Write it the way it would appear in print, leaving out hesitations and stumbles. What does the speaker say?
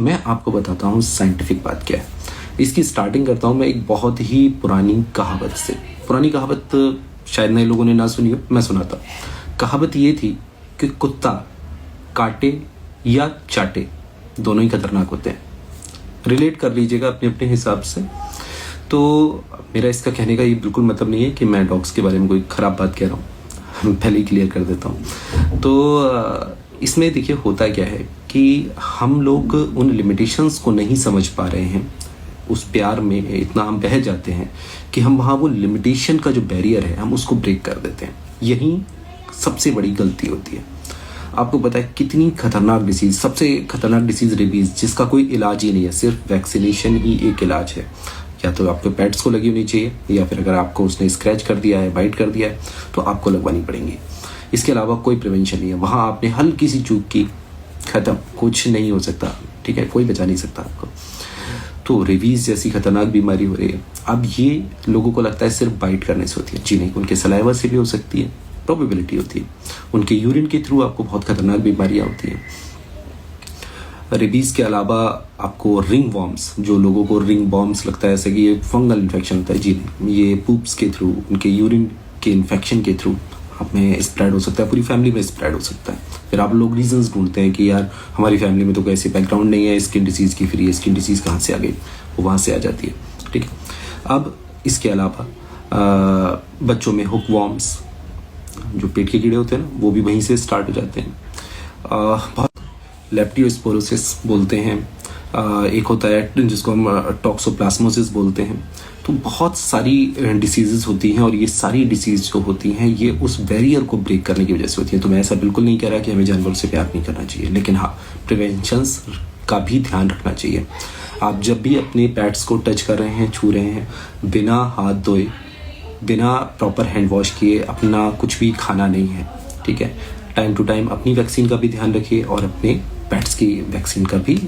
मैं आपको बताता हूँ साइंटिफिक बात क्या है। इसकी स्टार्टिंग करता हूँ मैं एक बहुत ही पुरानी कहावत से। पुरानी कहावत शायद नए लोगों ने ना सुनी हो, मैं सुनाता हूँ। कहावत ये थी कि कुत्ता काटे या चाटे दोनों ही खतरनाक होते हैं। रिलेट कर लीजिएगा अपने अपने हिसाब से। तो मेरा इसका कहने का ये बिल्कुल मतलब नहीं है कि मैं डॉग्स के बारे में कोई ख़राब बात कह रहा हूँ, पहले ही क्लियर कर देता हूँ। तो इसमें देखिए होता क्या है कि हम लोग उन लिमिटेशंस को नहीं समझ पा रहे हैं। उस प्यार में इतना हम बह जाते हैं कि हम वहाँ वो लिमिटेशन का जो बैरियर है हम उसको ब्रेक कर देते हैं। यही सबसे बड़ी गलती होती है। आपको पता है कितनी खतरनाक डिसीज़, सबसे खतरनाक डिसीज़ रेबीज़, जिसका कोई इलाज ही नहीं है, सिर्फ वैक्सीनेशन ही एक इलाज है। या तो आपके पेट्स को लगी होनी चाहिए या फिर अगर आपको उसने स्क्रैच कर दिया है, बाइट कर दिया है तो आपको लगवानी पड़ेंगी। इसके अलावा कोई प्रिवेंशन नहीं है। वहाँ आपने हल्की सी चूक की, ख़त्म, कुछ नहीं हो सकता, ठीक है, कोई बचा नहीं सकता आपको। तो रेबीज़ जैसी खतरनाक बीमारी हो रही है। अब ये लोगों को लगता है सिर्फ बाइट करने से होती है। जी नहीं, उनके सलाइवा से भी हो सकती है, प्रोबेबिलिटी होती है। उनके यूरिन के थ्रू आपको बहुत खतरनाक बीमारियाँ होती हैं। रेबीज़ के अलावा आपको रिंग वॉर्म्स, जो लोगों को रिंग वॉर्म्स लगता है ऐसे कि ये फंगल इन्फेक्शन होता है, जी नहीं, ये पूप्स के थ्रू, उनके यूरिन के इन्फेक्शन के थ्रू आप में स्प्रेड हो सकता है, पूरी फैमिली में स्प्रेड हो सकता है। फिर आप लोग रीजंस ढूंढते हैं कि यार हमारी फैमिली में तो कोई ऐसी बैकग्राउंड नहीं है स्किन डिसीज़ की, फिर ये स्किन डिसीज़ कहाँ से आ गई, वो वहाँ से आ जाती है, ठीक है। अब इसके अलावा बच्चों में हुक वॉर्म्स, जो पेट के कीड़े होते हैं ना, वो भी वहीं से स्टार्ट हो जाते हैं। बहुत लेप्टोस्पिरोसिस बोलते हैं, एक होता है जिसको हम टॉक्सोप्लाज्मोसिस बोलते हैं। तो बहुत सारी डिसीज़ेस होती हैं और ये सारी डिसीज़ जो होती हैं ये उस बैरियर को ब्रेक करने की वजह से होती हैं। तो मैं ऐसा बिल्कुल नहीं कह रहा कि हमें जानवरों से प्यार नहीं करना चाहिए, लेकिन हाँ, प्रिवेंशंस का भी ध्यान रखना चाहिए। आप जब भी अपने पेट्स को टच कर रहे हैं, छू रहे हैं, बिना हाथ धोए, बिना प्रॉपर हैंड वॉश किए अपना कुछ भी खाना नहीं है, ठीक है। टाइम टू टाइम अपनी वैक्सीन का भी ध्यान रखिए और अपने पेट्स की वैक्सीन का भी